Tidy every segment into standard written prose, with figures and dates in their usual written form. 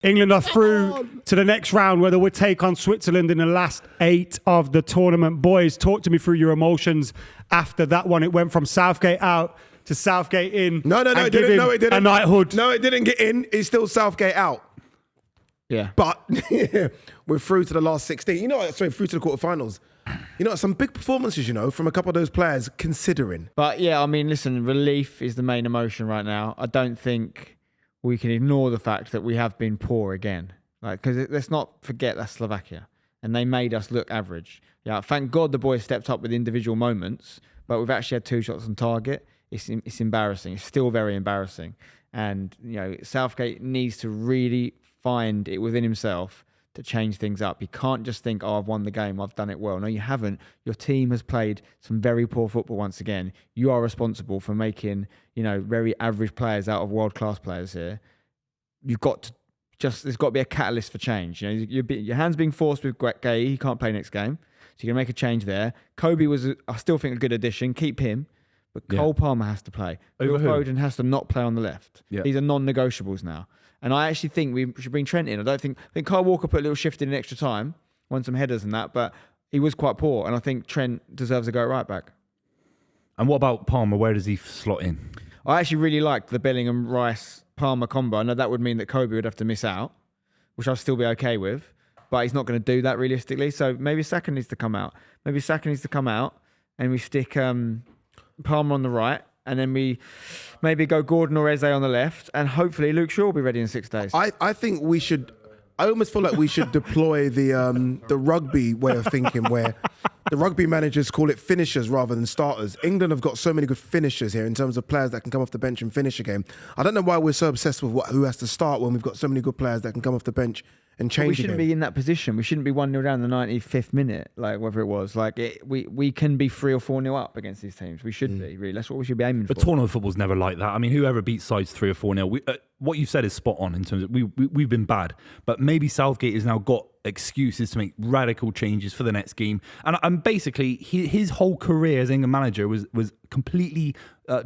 England are through to the next round where they would take on Switzerland in the last 8 of the tournament. Boys, talk to me through your emotions after that one. It went from Southgate out to Southgate in. No, it didn't. No, it didn't. A knighthood. No, it didn't get in. It's still Southgate out. Yeah. But we're through to the last 16. You know what? Sorry, through to the quarterfinals. You know, some big performances, from a couple of those players, considering. But yeah, I mean, listen, relief is the main emotion right now. I don't think we can ignore the fact that we have been poor again. Because let's not forget that's Slovakia. And they made us look average. Yeah, thank God the boys stepped up with individual moments, but we've actually had 2 shots on target. It's embarrassing. It's still very embarrassing. And, Southgate needs to really find it within himself to change things up. He can't just think, I've won the game, I've done it well. No, you haven't. Your team has played some very poor football once again. You are responsible for making, very average players out of world-class players here. You've got to there's got to be a catalyst for change. Your hand's being forced with Gay. He can't play next game. So you're going to make a change there. Kobe was, I still think, a good addition. Keep him. But Cole Palmer has to play. Phil Foden has to not play on the left. Yeah. These are non-negotiables now. And I actually think we should bring Trent in. I think Kyle Walker put a little shift in extra time, won some headers and that, but he was quite poor. And I think Trent deserves a go right back. And what about Palmer? Where does he slot in? I actually really liked the Bellingham, Rice, Palmer combo. I know that would mean that Kobe would have to miss out, which I'll still be okay with. But he's not going to do that realistically. So maybe Saka needs to come out. And we stick Palmer on the right. And then we maybe go Gordon or Eze on the left. And hopefully Luke Shaw will be ready in 6 days. I think we should... I almost feel like we should deploy the rugby way of thinking where the rugby managers call it finishers rather than starters. England have got so many good finishers here in terms of players that can come off the bench and finish a game. I don't know why we're so obsessed with who has to start when we've got so many good players that can come off the bench and change. We shouldn't be in that position. We shouldn't be 1-0 down the 95th minute, like whatever it was. We can be 3 or 4-0 up against these teams. We should be, really. That's what we should be aiming for. But tournament football's never like that. I mean, whoever beats sides 3 or 4-0, what you said is spot on in terms of we've been bad. But maybe Southgate has now got excuses to make radical changes for the next game. And basically, his whole career as England manager was completely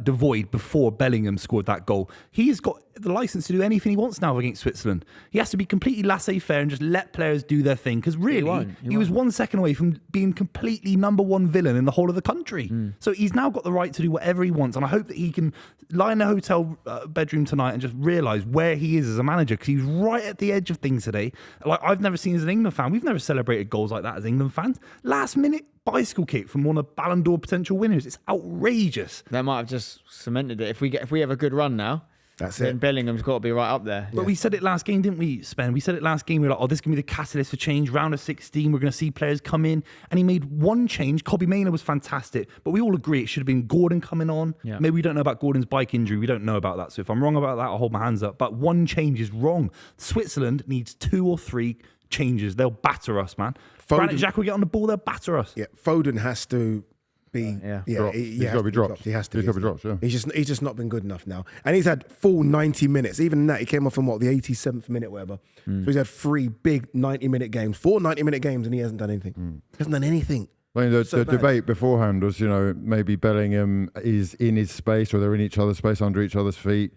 devoid before Bellingham scored that goal. He's got the license to do anything he wants now against Switzerland. He has to be completely laissez-faire and just let players do their thing. Because really, he was 1 second away from being completely number 1 villain in the whole of the country. So he's now got the right to do whatever he wants. And I hope that he can lie in a hotel bedroom tonight and just realise where he is as a manager. Because he's right at the edge of things today. Like I've never seen as an England fan. We've never celebrated goals like that as England fans. Last minute bicycle kick from one of Ballon d'Or potential winners. It's outrageous. They might have just cemented it. If we have a good run now, that's then it. Bellingham's got to be right up there. But we said it last game, didn't we, Spen? We said it last game. We were like, this is going to be the catalyst for change. Round of 16, we're going to see players come in. And he made one change. Kobbie Mainoo was fantastic. But we all agree it should have been Gordon coming on. Yeah. Maybe we don't know about Gordon's bike injury. We don't know about that. So if I'm wrong about that, I'll hold my hands up. But one change is wrong. Switzerland needs 2 or 3 changes. They'll batter us, man. Granit Xhaka will get on the ball, they'll batter us. Yeah, Foden has to be... He's got to be dropped. He has to be dropped, yeah. He's just not been good enough now. And he's had full 90 minutes. Even in that, he came off from, the 87th minute, whatever. So he's had 3 big 90-minute games, 4 90-minute games, and he hasn't done anything. He hasn't done anything. I mean, the debate beforehand was, maybe Bellingham is in his space or they're in each other's space, under each other's feet.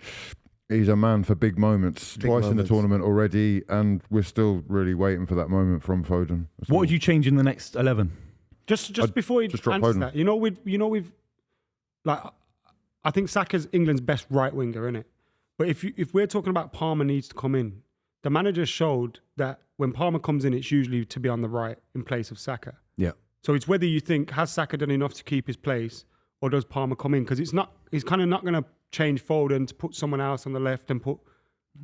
He's a man for big moments. Twice in the tournament already, and we're still really waiting for that moment from Foden. What would you change in the next 11? Just before he answers that, we've I think Saka's England's best right winger, isn't it? But if we're talking about Palmer needs to come in, the manager showed that when Palmer comes in, it's usually to be on the right in place of Saka. Yeah. So it's whether you think, has Saka done enough to keep his place, or does Palmer come in? Because he's kind of not going to change Foden to put someone else on the left and put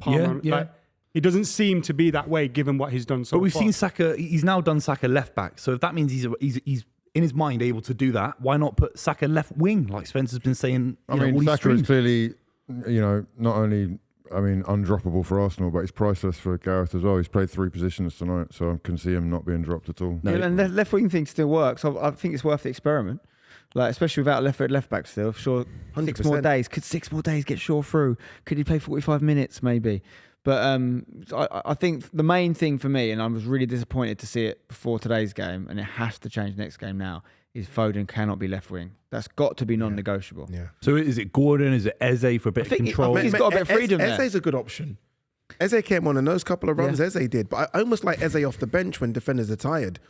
Palmer on. Yeah. It doesn't seem to be that way given what he's done so far. But we've seen Saka, he's now done Saka left back. So if that means he's in his mind able to do that, why not put Saka left wing, like Spencer's been saying? Saka is clearly, not only, undroppable for Arsenal, but he's priceless for Gareth as well. He's played 3 positions tonight, so I can see him not being dropped at all. No, and the left wing thing still works. I think it's worth the experiment. Especially without left back still. Sure, 6 more days. Could 6 more days get Shaw through? Could he play 45 minutes maybe? But I think the main thing for me, and I was really disappointed to see it before today's game, and it has to change next game now, is Foden cannot be left wing. That's got to be non-negotiable. Yeah. So is it Gordon? Is it Eze for a bit of control? I think he's got a bit of freedom there. Eze's a good option. Eze came on in those couple of runs. Eze did, but I almost like Eze off the bench when defenders are tired,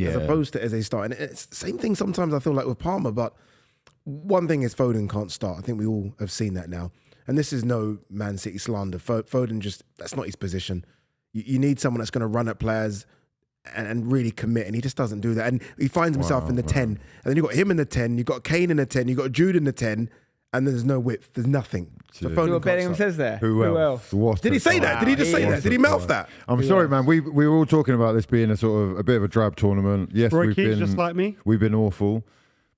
as opposed to Eze starting. It's the same thing sometimes I feel like with Palmer, but one thing is Foden can't start. I think we all have seen that now. And this is no Man City slander. Foden that's not his position. You need someone that's going to run at players and really commit, and he just doesn't do that. And he finds himself in the 10. And then you've got him in the 10, you've got Kane in the 10, you've got Jude in the 10, and there's no width, there's nothing. So You know what Bellingham says there? Who else? Did he say that? Did he just say that? Did he mouth that? I'm sorry, man. We were all talking about this being a sort of a bit of a drab tournament. Yes, Roy Keane, just like me. We've been awful,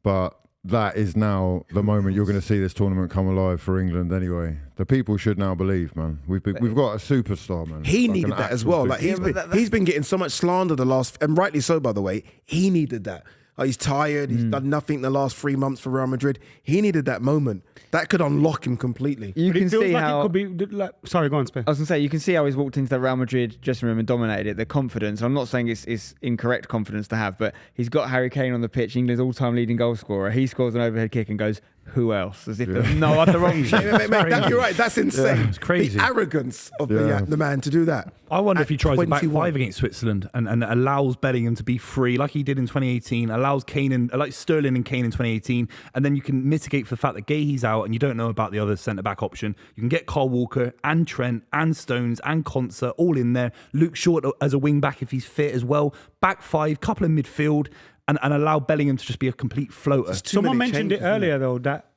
but that is now the moment you're going to see this tournament come alive for England. Anyway, the people should now believe, man. We've got a superstar, man. He needed that as well. Like he's been getting so much slander the last, and rightly so, by the way. He needed that. He's tired. He's done nothing the last 3 months for Real Madrid. He needed that moment. That could unlock him completely. You can see how it could be. Like, sorry, go on, Spear. I was going to say, you can see how he's walked into the Real Madrid dressing room and dominated it. The confidence. I'm not saying it's incorrect confidence to have, but he's got Harry Kane on the pitch, England's all-time leading goal scorer. He scores an overhead kick and goes, who else? As if there's no other option. You're right. That's insane. It's crazy. The arrogance of the man to do that. I wonder if he tries 21. a back five against Switzerland and allows Bellingham to be free like he did in 2018, allows like Sterling and Kane in 2018, and then you can mitigate for the fact that Gahey's out and you don't know about the other centre-back option. You can get Kyle Walker and Trent and Stones and Konsa all in there. Luke Short as a wing-back if he's fit as well. Back five, couple of midfield, and allow Bellingham to just be a complete floater. Someone mentioned it earlier, though, that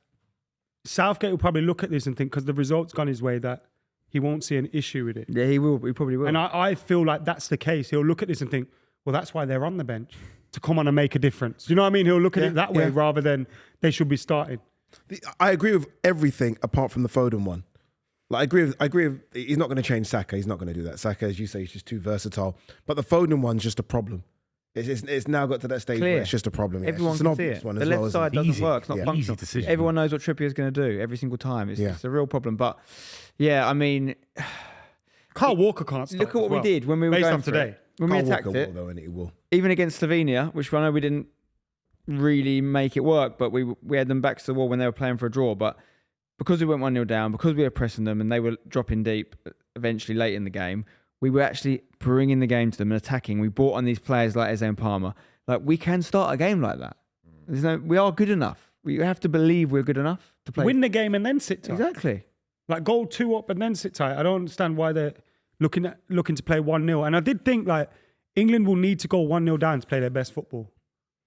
Southgate will probably look at this and think, because the result's gone his way, that he won't see an issue with it. Yeah, he will. He probably will. And I feel like that's the case. He'll look at this and think, well, that's why they're on the bench, to come on and make a difference. You know what I mean? He'll look at it that way rather than they should be starting. I agree with everything apart from the Foden one. Like, I agree with he's not going to change Saka. He's not going to do that. Saka, as you say, is just too versatile. But the Foden one's just a problem. It's now got to that stage where it's just a problem. Everyone can see it. The left side doesn't work. It's not functional. Easy decision. Everyone knows what Trippier's going to do every single time. It's a real problem. But yeah, I mean, Kyle Walker can't start. Look at what we did when we were going for it. When we attacked it, even against Slovenia, which I know we didn't really make it work, but we had them back to the wall when they were playing for a draw. But because we went 1-0 down, because we were pressing them and they were dropping deep eventually late in the game, we were actually bringing the game to them and attacking. We brought on these players like Eze and Palmer. Like, we can start a game like that. We are good enough. We have to believe we're good enough to play. Win the game and then sit tight. Exactly. Like, go 2 up and then sit tight. I don't understand why they're looking to play 1-0. And I did think, like, England will need to go 1-0 down to play their best football.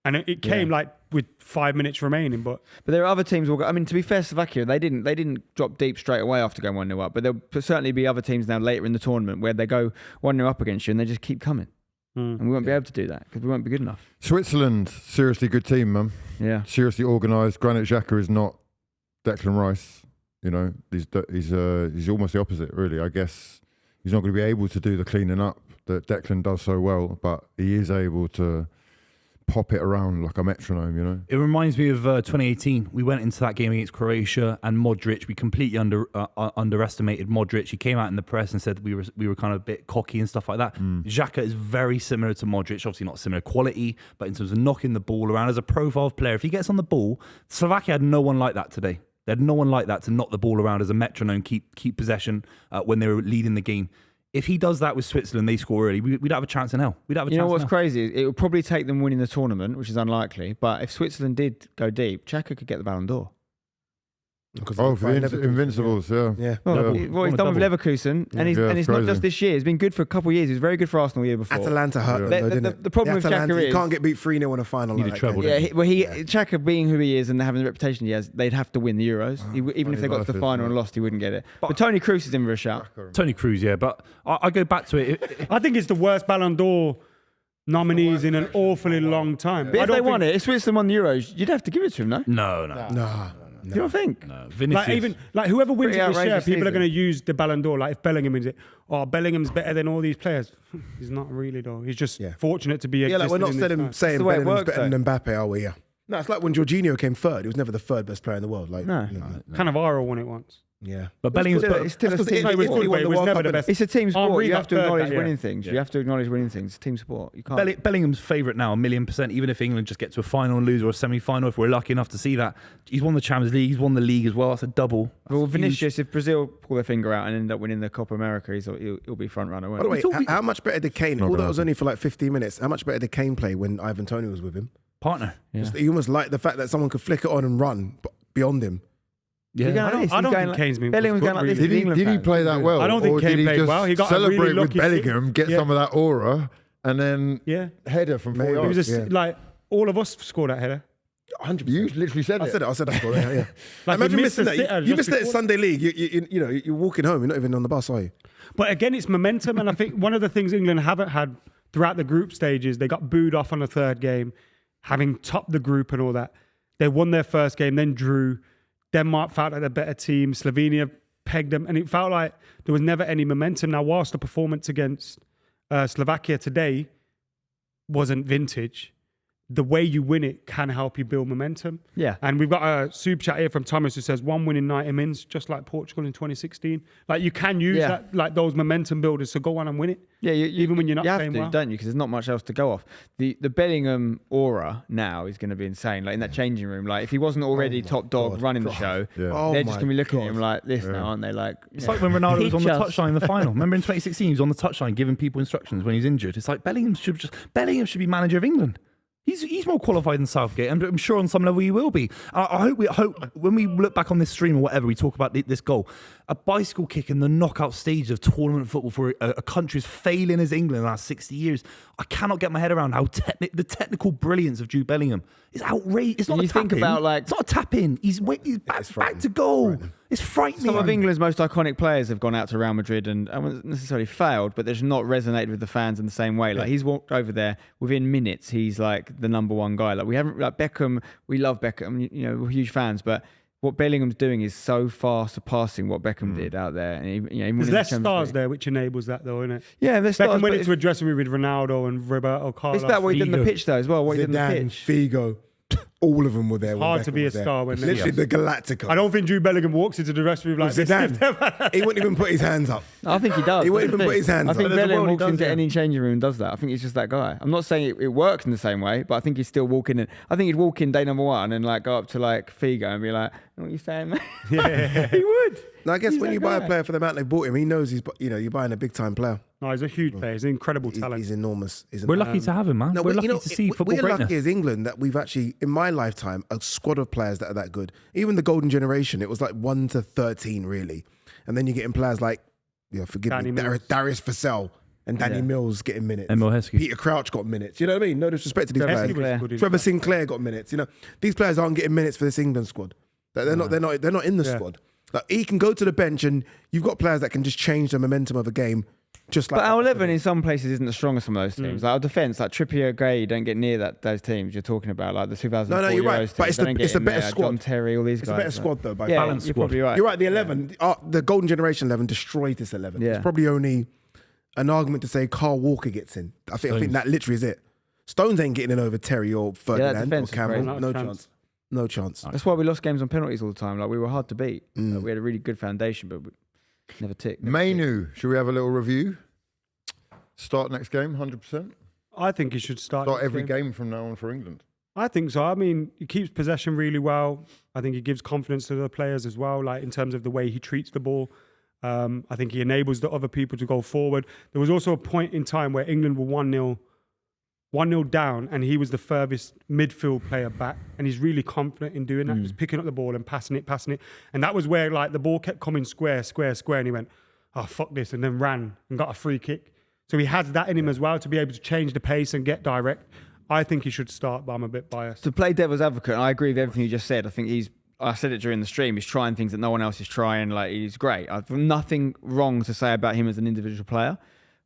And it came with 5 minutes remaining, but there are other teams. I mean, to be fair, Slovakia they didn't drop deep straight away after going 1-0 up. But there'll certainly be other teams now later in the tournament where they go 1-0 up against you and they just keep coming, and we won't be able to do that because we won't be good enough. Switzerland, seriously good team, man. Yeah, seriously organised. Granit Xhaka is not Declan Rice. You know, he's almost the opposite, really. I guess he's not going to be able to do the cleaning up that Declan does so well, but he is able to pop it around like a metronome, you know. It reminds me of 2018. We went into that game against Croatia and Modric. We completely underestimated Modric. He came out in the press and said we were kind of a bit cocky and stuff like that. Xhaka is very similar to Modric. Obviously not similar quality, but in terms of knocking the ball around as a profile player, if he gets on the ball, Slovakia had no one like that today. They had no one like that to knock the ball around as a metronome, keep possession when they were leading the game. If he does that with Switzerland, they score early, we'd have a chance in hell. You know what's crazy? It would probably take them winning the tournament, which is unlikely. But if Switzerland did go deep, Xhaka could get the Ballon d'Or. Oh, for the Invincibles, yeah. Well, he's done with Leverkusen, and it's not just this year. He's been good for a couple of years. He was very good for Arsenal the year before. Atalanta hurt him, though, didn't it? The problem with Xhaka is... You can't get beat 3-0 in a final. Need a treble. Xhaka being who he is and having the reputation he has, they'd have to win the Euros. Even if they got to the final and lost, he wouldn't get it. But Toni Kroos is in for a shout. Toni Kroos, yeah. But I go back to it. I think it's the worst Ballon d'Or nominees in an awfully long time. But if they won it, if Switzerland won the Euros, you'd have to give it to him, no? No. Do you not think? No. Like whoever wins it this year, people are going to season. use the Ballon d'Or. Like if Bellingham wins it, Bellingham's better than all these players. He's not really though. He's just fortunate to be. Yeah, like we're not saying Bellingham's better than Mbappe, are we? Yeah. No, it's like when Jorginho came third. He was never the third best player in the world. Like, Cannavaro won it once. Yeah. But Bellingham's it's still a That's 'cause team. it was good, but it was never the best. It's a team sport. Henri You got have to third acknowledge that year. winning things. You have to acknowledge winning things. It's a team sport. You can't. Bellingham's favourite now, 1,000,000%. Even if England just get to a final and lose or a semi-final, if we're lucky enough to see that, he's won the Champions League. He's won the league as well. That's a double. Well, Vinicius, if Brazil pull their finger out and end up winning the Copa America, he'll be front runner. By the way, how much better did Kane, Not although gonna it was only for like 15 minutes, how much better did Kane play when Ivan Toney was with him? Partner. Yeah. He almost liked the fact that someone could flick it on and run beyond him. You're going I like don't, this. I He's don't going think like- Kane's been Bellingham's good, going like this. really. Did he, England did he fans. play that well? I don't think or Kane did he played just well. He got a celebrate really with lucky Bellingham, get yeah. some of that aura, and then Yeah. header from 40 Maybe. He yards? was just like, all of us scored that header. 100%. You literally said I it. said it. I said that. Yeah. Like, Imagine we missed missing the that. sitter You just missed that before. Sunday league. You're walking home. You're not even on the bus, are you? But again, it's momentum. And I think one of the things England haven't had throughout the group stages, they got booed off on the third game, having topped the group and all that. They won their first game, then drew. Denmark felt like the better team. Slovenia pegged them. And it felt like there was never any momentum. Now, whilst the performance against Slovakia today wasn't vintage, the way you win it can help you build momentum. Yeah. And we've got a super chat here from Thomas who says 1 win in 90 minutes, just like Portugal in 2016. Like you can use that, like those momentum builders to go on and win it. Yeah, even when you're not you have playing to, well. don't you? Because there's not much else to go off. The Bellingham aura now is going to be insane. Like in that changing room, like if he wasn't already top dog running the show, Yeah. Oh they're just my going to be looking at God. him like this now, aren't they? Like It's like when Ronaldo was on the Teach us. touchline in the final. Remember in 2016, he was on the touchline giving people instructions when he was injured. It's like Bellingham should be manager of England. He's more qualified than Southgate, and I'm sure on some level he will be. I hope when we look back on this stream or whatever, we talk about this goal, a bicycle kick in the knockout stage of tournament football for a country as failing as England in the last 60 years. I cannot get my head around how the technical brilliance of Jude Bellingham is outrageous. It's not You a tap think in. about, like- It's not a tap in. He's back to goal. It's frightening. some of England's most iconic players have gone out to Real Madrid and haven't necessarily failed, but they've not resonated with the fans in the same way. Like he's walked over there within minutes. He's like the number one guy. Like we haven't like Beckham. We love Beckham. You know, we're huge fans, but what Bellingham's doing is so far surpassing what Beckham did out there. And even There's winning less the Champions stars League. there, which enables that, though, isn't it? Yeah, there's stars. Beckham went but into a dressing room with Ronaldo and Roberto Carlos. it's about what he did on the Figo. pitch, though, as well. What he did on the Zidane, pitch. Figo, all of them were there. when hard to Beckham be a was there. star when literally the Galactica. I don't think Jude Bellingham walks into the dressing room like this. Zidane. He wouldn't even put his hands up. I think he does. He wouldn't That's the even put thing. his hands I up. think There's a Bellingham world he walks does, into yeah. any changing room and does that. I think he's just that guy. I'm not saying it works in the same way, but I think he's still walking in. I think he'd walk in day number one and like go up to like Figo and be like, "What are you saying, man?" Yeah. He would. Now, I guess He's when that you buy guy. a player for the amount they bought him, he knows you're buying a big time player. No, he's a huge player. He's an incredible talent. He's enormous. We're lucky to have him, man. No, we're but, lucky you know, to see football we're greatness. lucky as England that we've actually, in my lifetime, a squad of players that are that good. Even the golden generation, it was like 1 to 13, really. And then you're getting players like, forgive Danny me, Mills. Darius Vassell and Danny Mills getting minutes. Emil Heskey. Peter Crouch got minutes. You know what I mean? No disrespect to these Trevor players. Sinclair. Good, Trevor Sinclair got minutes. You know, these players aren't getting minutes for this England squad. They're not in the squad. Like, he can go to the bench and you've got players that can just change the momentum of a game. Just like But our 11 in some places isn't as strong as some of those teams. Like our defence, like Trippier, Gray, don't get near those teams you're talking about, like the 2004 No, you're Euros right. teams. But it's They don't get a in better there. squad. John Terry, all these It's guys. a better squad though. By Yeah, far. Balanced you're squad. probably right. You're right. The 11, the golden generation 11 destroyed this 11. Yeah. It's probably only an argument to say Carl Walker gets in. I think that literally is it. Stones ain't getting in over Terry or Ferdinand or defence is Campbell. great. No Not a chance. No chance. That's why we lost games on penalties all the time. Like we were hard to beat. Like, we had a really good foundation, but we never ticked. Mainu, should we have a little review? Start next game, 100%. I think he should start. Start this every game from now on for England. I think so. I mean, he keeps possession really well. I think he gives confidence to the players as well, like in terms of the way he treats the ball. I think he enables the other people to go forward. There was also a point in time where England were 1-0 down, and he was the furthest midfield player back, and he's really confident in doing that, just picking up the ball and passing it. And that was where like the ball kept coming square, and he went, "Oh, fuck this," and then ran and got a free kick. So he has that in him as well to be able to change the pace and get direct. I think he should start, but I'm a bit biased. To play devil's advocate, and I agree with everything you just said. I think I said it during the stream, he's trying things that no one else is trying. Like, he's great. I've nothing wrong to say about him as an individual player.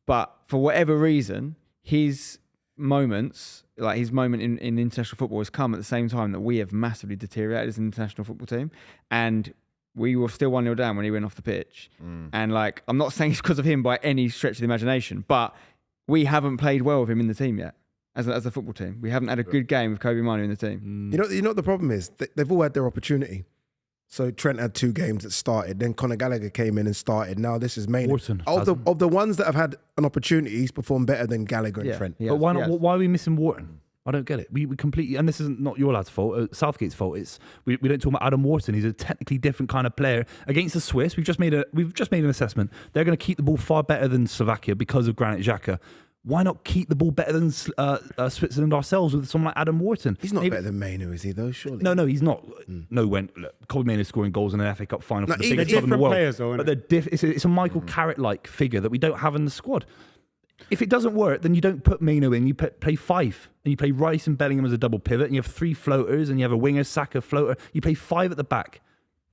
But for whatever reason, his moments, like his moment in international football has come at the same time that we have massively deteriorated as an international football team. And we were still 1-0 down when he went off the pitch. And like, I'm not saying it's because of him by any stretch of the imagination, but we haven't played well with him in the team yet. As a football team, we haven't had a good game with Kobe Manu in the team. You know what the problem is? They've all had their opportunity. So Trent had 2 games that started. Then Conor Gallagher came in and started. Now this is Maynard. Wharton Of the ones that have had an opportunity, he's performed better than Gallagher and Trent. Yeah. But why not? Why are we missing Wharton? I don't get it. We completely, and this isn't not your lad's fault, Southgate's fault. It's we don't talk about Adam Wharton. He's a technically different kind of player. Against the Swiss, we've just made an assessment. They're going to keep the ball far better than Slovakia because of Granit Xhaka. Why not keep the ball better than Switzerland ourselves with someone like Adam Wharton? He's not better than Mainu, is he, though, surely? No, he's not. No, Colby Maynard scoring goals in an FA Cup final for the biggest club in the different world. players, though, but it's a Michael Carrick-like figure that we don't have in the squad. If it doesn't work, then you don't put Mainu in. You play 5, and you play Rice and Bellingham as a double pivot, and you have 3 floaters, and you have a winger, Saka, floater. You play 5 at the back.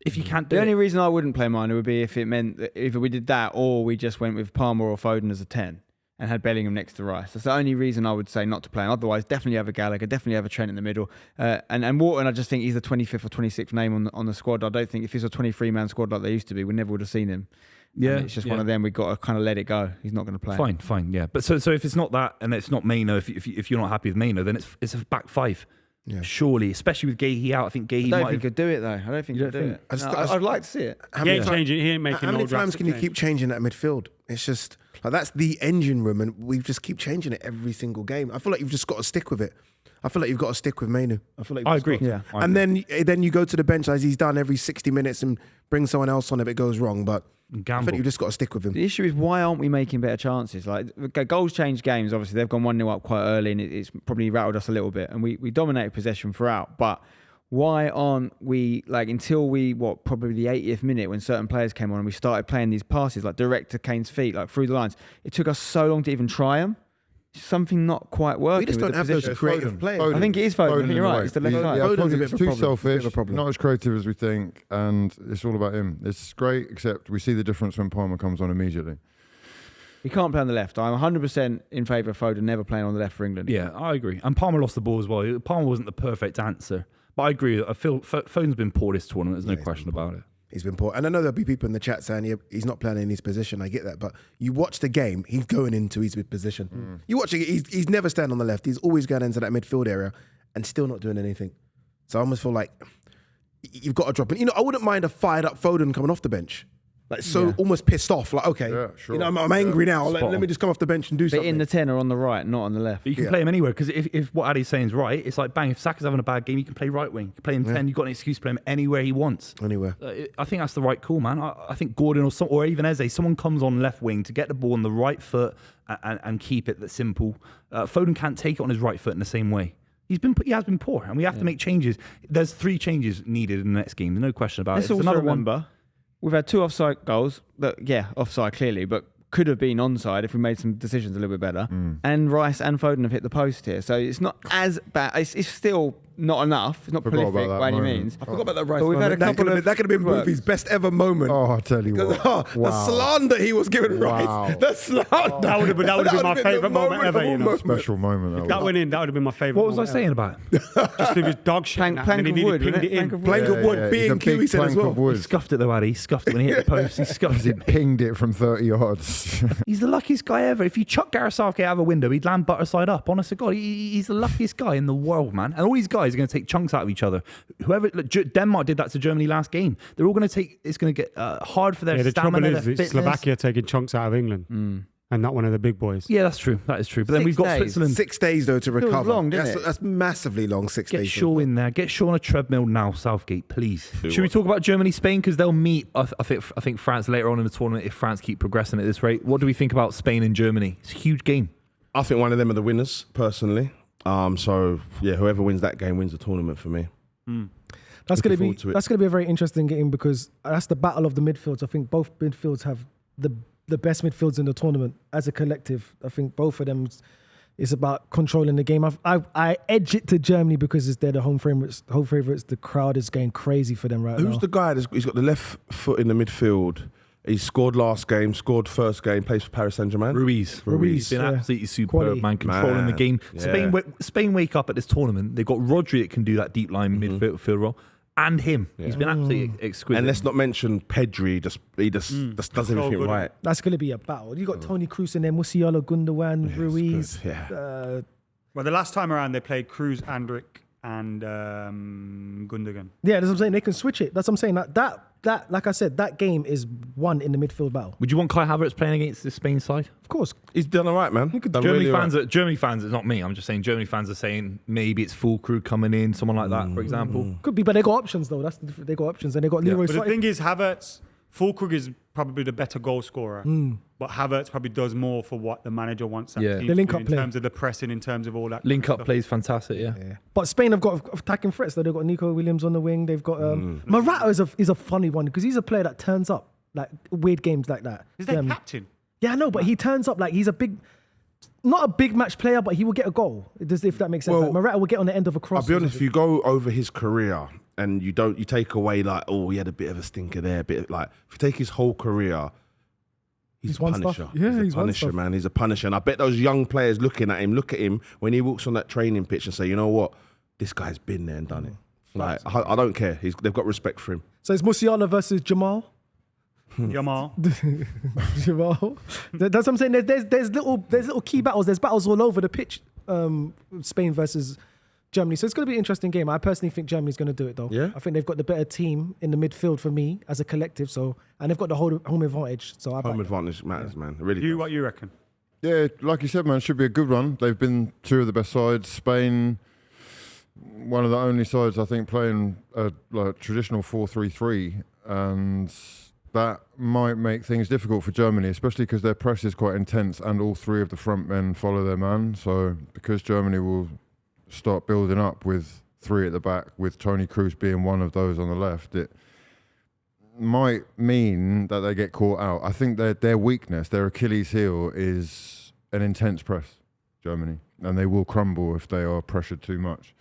If you can't do the only reason I wouldn't play Mainu would be if it meant that if we did that, or we just went with Palmer or Foden as a 10 and had Bellingham next to Rice. That's the only reason I would say not to play him. Otherwise, definitely have a Gallagher, definitely have a Trent in the middle. And Wharton, I just think he's the 25th or 26th name on the squad. I don't think if he's a 23-man squad like they used to be, we never would have seen him. Yeah, and it's just one of them. We've got to kind of let it go. He's not going to play. Fine, yeah. But so if it's not that, and it's not Maino, if you're not happy with Maino, then it's a back 5. Yeah. Surely, especially with Gahey out, I think Gahey might. I don't think he'd do it though. I don't think he'd do it. I'd like to see it. He ain't changing. He ain't making. How many times can you keep changing that midfield? It's just like that's the engine room, and we just keep changing it every single game. I feel like you've just got to stick with it. I feel like you've got to stick with Mainu. I feel like I agree. Yeah, and then you go to the bench as he's done every 60 minutes and bring someone else on if it goes wrong. But I think you've just got to stick with him. The issue is why aren't we making better chances? Like goals change games. Obviously, they've gone 1-0 up quite early, and it's probably rattled us a little bit. And we dominated possession throughout. But why aren't we until probably the 80th minute when certain players came on and we started playing these passes like direct to Kane's feet, like through the lines? It took us so long to even try them. Something not quite working. We just don't have those creative players. I think it is Foden. I think you're right. It's the left side. Foden's a bit It's of a too problem. selfish, not as creative as we think, and it's all about him. It's great, except we see the difference when Palmer comes on immediately. He can't play on the left. I'm 100% in favour of Foden never playing on the left for England. Yeah, I agree. And Palmer lost the ball as well. Palmer wasn't the perfect answer. But I agree. I feel Foden's been poor this tournament. There's no question about it. He's been poor. And I know there'll be people in the chat saying he's not playing in his position. I get that. But you watch the game, he's going into his position. You watch it, he's never standing on the left. He's always going into that midfield area and still not doing anything. So I almost feel like you've got to drop in. I wouldn't mind a fired up Foden coming off the bench. Almost pissed off. Like, okay, sure. I'm angry now. Let me just come off the bench and do something. But in the 10 or on the right, not on the left. But you can play him anywhere because if what Addy's saying is right, it's like bang. If Saka's having a bad game, you can play right wing. You can play him 10. You've got an excuse to play him anywhere he wants. Anywhere. I think that's the right call, man. I think Gordon or even Eze, someone comes on left wing to get the ball on the right foot and keep it that simple. Foden can't take it on his right foot in the same way. He has been poor, and we have to make changes. There's 3 changes needed in the next game. There's no question about it. Let's also remember, we've had 2 offside goals. Offside clearly, but could have been onside if we made some decisions a little bit better. And Rice and Foden have hit the post here, so it's not as bad. It's still not enough. It's not prolific by any means. I forgot about that Rice. But we've had a couple of that could have been Buvey's best ever moment. Oh, I tell you what. The slander he was giving Rice. The slander. That would have been my favourite moment ever. Special moment. If that went in, that would have been my favourite. What was I saying about it? Just it was dog shit. Plank of wood. Plank of wood. B&Q, he said as well. He scuffed it though, Addy. He scuffed it when he hit the post. He scuffed it. Pinged it from 30 yards. He's the luckiest guy ever. If you chuck Gareth Southgate out of a window, he'd land butter side up. Honest to God, he's the luckiest guy in the world, man. And all these guys are going to take chunks out of each other. Denmark did that to Germany last game. They're all going to take. It's going to get hard for their stamina. The trouble is, Slovakia taking chunks out of England. And not one of the big boys. Yeah, that's true. That is true. But then we've got Switzerland. 6 days though to recover. Long, didn't it? That's massively long. 6 days. Get Shaw in there. Get Shaw on a treadmill now, Southgate, please. Should we talk about Germany, Spain? Because they'll meet. I think France later on in the tournament if France keep progressing at this rate. What do we think about Spain and Germany? It's a huge game. I think one of them are the winners, personally. Whoever wins that game wins the tournament for me. That's going to be a very interesting game because that's the battle of the midfields. I think both midfields have the best midfields in the tournament as a collective. I think both of them is about controlling the game. I edge it to Germany because they're the home favourites. The crowd is going crazy for them right now. Who's the guy he's got the left foot in the midfield? He scored last game, scored first game, plays for Paris Saint-Germain. Ruiz. He's been absolutely superb, Quality. man, controlling the game. Yeah. Spain wake up at this tournament. They've got Rodri that can do that deep line midfield role. And him. Yeah. He's been absolutely exquisite. And let's not mention Pedri. He just does everything right. That's going to be a battle. You got Toni Kroos in there, Musiala, Gundogan, Ruiz. Well, the last time around they played Kroos, Andrick and Gundogan. Yeah, that's what I'm saying. They can switch it. That's what I'm saying. That like I said, that game is won in the midfield battle. Would you want Kai Havertz playing against the Spain side? Of course. He's done all right, man. Germany fans, it's not me. I'm just saying Germany fans are saying maybe it's full crew coming in, someone like that, for example. Could be, but they got options though. They got options, and they got Leroy. But the thing is, Havertz, Fulkrug is probably the better goal scorer, but Havertz probably does more for what the manager wants that team the link to up do play. in terms of the pressing, in terms of all that. Link up stuff. plays fantastic, yeah. But Spain have got attacking threats. Though they've got Nico Williams on the wing. They've got Morata is a funny one because he's a player that turns up like weird games like that. Is that captain? Yeah, I know, but he turns up like he's not a big match player, but he will get a goal. If that makes sense. Well, Like Morata will get on the end of a cross. I'll be honest, if you go over his career and you take away like, oh, he had a bit of a stinker there, if you take his whole career, he's a won punisher. stuff. Yeah, he's a won punisher, stuff. man. He's a punisher. And I bet those young players look at him when he walks on that training pitch and say, you know what, this guy's been there and done it. Like, I don't care. They've got respect for him. So it's Musiala versus Jamal. Jamal. Jamal. That's what I'm saying. There's little key battles. There's battles all over the pitch. Spain versus Germany. So it's going to be an interesting game. I personally think Germany's going to do it though. Yeah. I think they've got the better team in the midfield for me as a collective. So, and they've got the home advantage. So Home advantage matters, man. It really does. What you reckon? Yeah, like you said, man, it should be a good one. They've been two of the best sides. Spain, one of the only sides I think playing a like traditional 4-3-3, and that might make things difficult for Germany, especially because their press is quite intense and all three of the front men follow their man. So because Germany will start building up with three at the back, with Toni Kroos being one of those on the left, it might mean that they get caught out. I think their weakness, their Achilles heel, is an intense press, Germany, and they will crumble if they are pressured too much.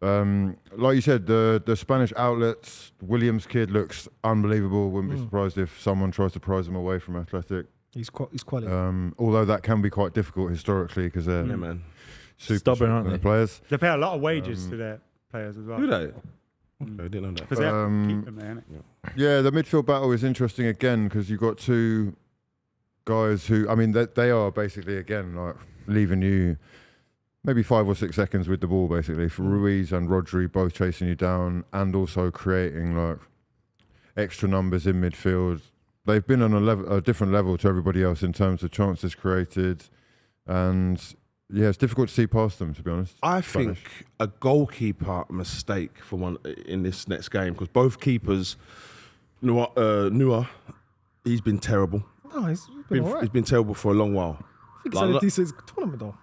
Like you said, the Spanish outlets, Williams kid looks unbelievable. Wouldn't be surprised if someone tries to prize him away from Athletic. he's quality. Although that can be quite difficult historically because they're super stubborn, aren't they? Players. They pay a lot of wages to their players as well. Do they? I didn't know that. Because they have to keep them there, innit? Yeah, the midfield battle is interesting again because you've got two guys who, I mean, they are basically, again, like leaving you maybe 5 or 6 seconds with the ball, basically. For Ruiz and Rodri both chasing you down and also creating like extra numbers in midfield. They've been on a different level to everybody else in terms of chances created. And yeah, it's difficult to see past them, to be honest. I Spanish. think a goalkeeper mistake for one in this next game because both keepers, Nua, he's been terrible. No, he's been all right. He's been terrible for a long while. I think he's had a decent tournament though.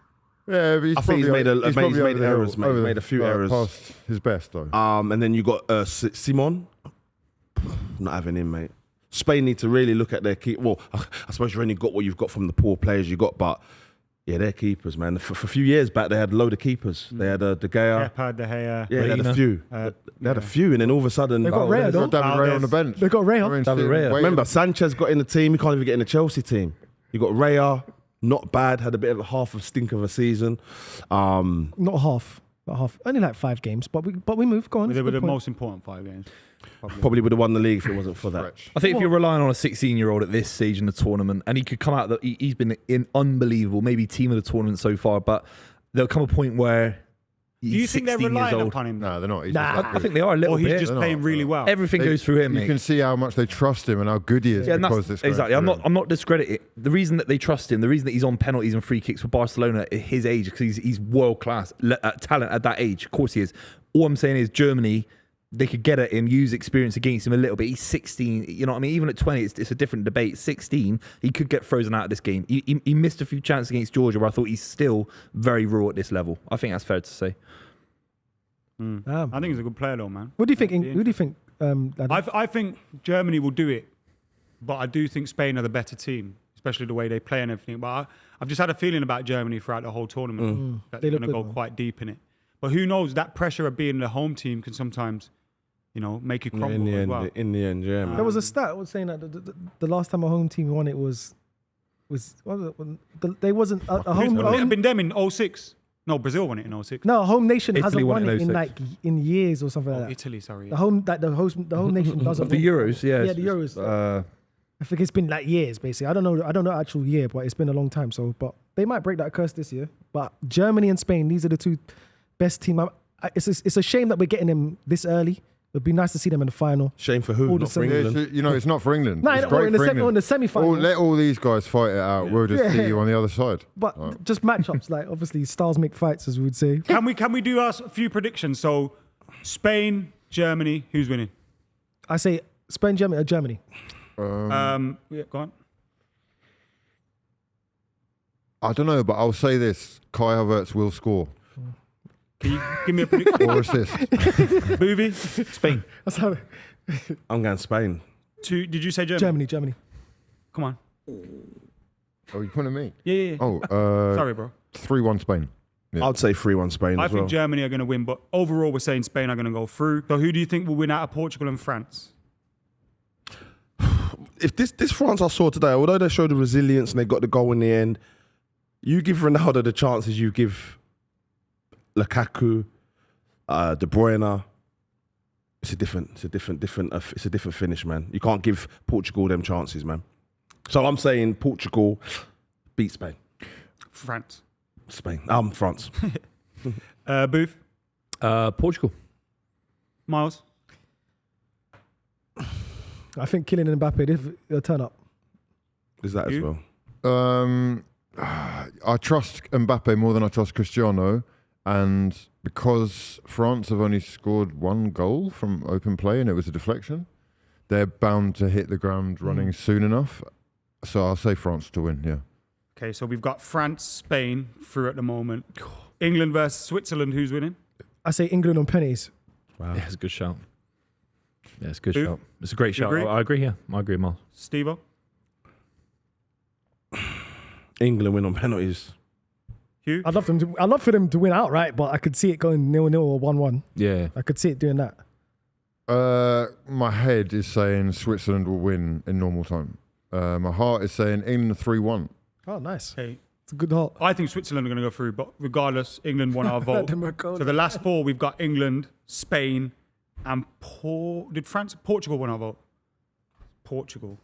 Yeah, but I think he's made errors, mate. Over Made a few errors. Past his best, though. And then you got Simon. Not having him, mate. Spain need to really look at their keep. Well, I suppose you only got what you've got from the poor players you got, but yeah, they're keepers, man. For a few years back, they had a load of keepers. They had De Gea. Kepa, De Gea. Yeah, they had a few. They had a few, and then all of a sudden, They got Raya, though. David Raya on the bench. They got Raya. David Raya. Remember, Sanchez got in the team. He can't even get in the Chelsea team. You got Raya, not bad. Had a bit of a half of stink of a season. Not half. Only like 5 games, but we move. Go on. They were the Good point. most important 5 games. Probably would have won the league if it wasn't for that. I think if you're relying on a 16-year-old at this stage in the tournament, and he could come out, he's been unbelievable, maybe team of the tournament so far, but there'll come a point where Do you think they're 16 years relying old. upon him? No, they're not. He's Nah. just that I good. think they are a little Or he's bit. just They're playing not. really well? Everything goes through him, You mate. can see how much they trust him and how good he is Yeah, and because that's, this exactly. I'm not discrediting it. The reason that they trust him, the reason that he's on penalties and free kicks for Barcelona at his age, because he's world class talent at that age. Of course he is. All I'm saying is Germany, they could get at him, use experience against him a little bit. He's 16, you know what I mean? Even at 20, it's a different debate. 16, he could get frozen out of this game. He missed a few chances against Georgia where I thought he's still very raw at this level. I think that's fair to say. I think he's a good player though, man. What do you think? Who do you think? I think Germany will do it, but I do think Spain are the better team, especially the way they play and everything. But I've just had a feeling about Germany throughout the whole tournament that They they're look going to good, go man. quite deep in it. But who knows? That pressure of being the home team can sometimes, make you crumble as well. In the end, yeah, man. There was a stat that was saying that the last time a home team won it was what was it? They wasn't a home. Wouldn't it have been them in 06? No, Brazil won it in 06. No, a home nation Italy hasn't won won it it in in 06. like in years or something like that. Italy, sorry. The home nation doesn't. The win. Euros, yeah. Yeah, the Euros. I think it's been like years, basically. I don't know the actual year, but it's been a long time. So, but they might break that curse this year. But Germany and Spain, these are the two best team. it's a shame that we're getting them this early. It'd be nice to see them in the final. Shame for who? All Not the for same. England. It's not for England. No, it's or great in the for or England. in the semi-final. Let all these guys fight it out. We'll just see you on the other side. But just matchups, like obviously stars make fights, as we would say. Can we do a few predictions? So, Spain, Germany, who's winning? I say Spain, Germany, or Germany. Yeah, go on. I don't know, but I'll say this: Kai Havertz will score Can you give me a prediction? or assist. Buvey, Spain. That's how. I'm going Spain. Did you say Germany? Germany. Come on. Oh, you pointing at me? Yeah. Oh, Sorry, bro. 3-1 Spain. Yeah. I'd say 3-1 Spain I as well. think Germany are going to win, but overall we're saying Spain are going to go through. So who do you think will win out of Portugal and France? If this France I saw today, although they showed the resilience and they got the goal in the end, you give Ronaldo the chances you give Lukaku, De Bruyne. It's a different finish, man. You can't give Portugal them chances, man. So I'm saying Portugal beat Spain. France. Spain. France. Booth. Portugal. Miles. I think Kylian Mbappe, they'll turn up. Is that as well? I trust Mbappe more than I trust Cristiano, and because France have only scored one goal from open play and it was a deflection, they're bound to hit the ground running soon enough. So I'll say France to win, yeah. Okay, so we've got France, Spain through at the moment. England versus Switzerland, who's winning? I say England on pennies. Wow. Yeah, it's a good shout. Yeah, it's a good Who? shout. It's a great shout. agree? I agree, yeah. I agree, Miles. Stevo. England win on penalties. Hugh. I'd love for them to win outright, but I could see it going 0-0 or 1-1. Yeah. I could see it doing that. My head is saying Switzerland will win in normal time. My heart is saying England 3-1. Oh, nice. Okay. It's a good heart. I think Switzerland are going to go through, but regardless, England won our vote. So the last four, we've got England, Spain, and Portugal won our vote? Portugal.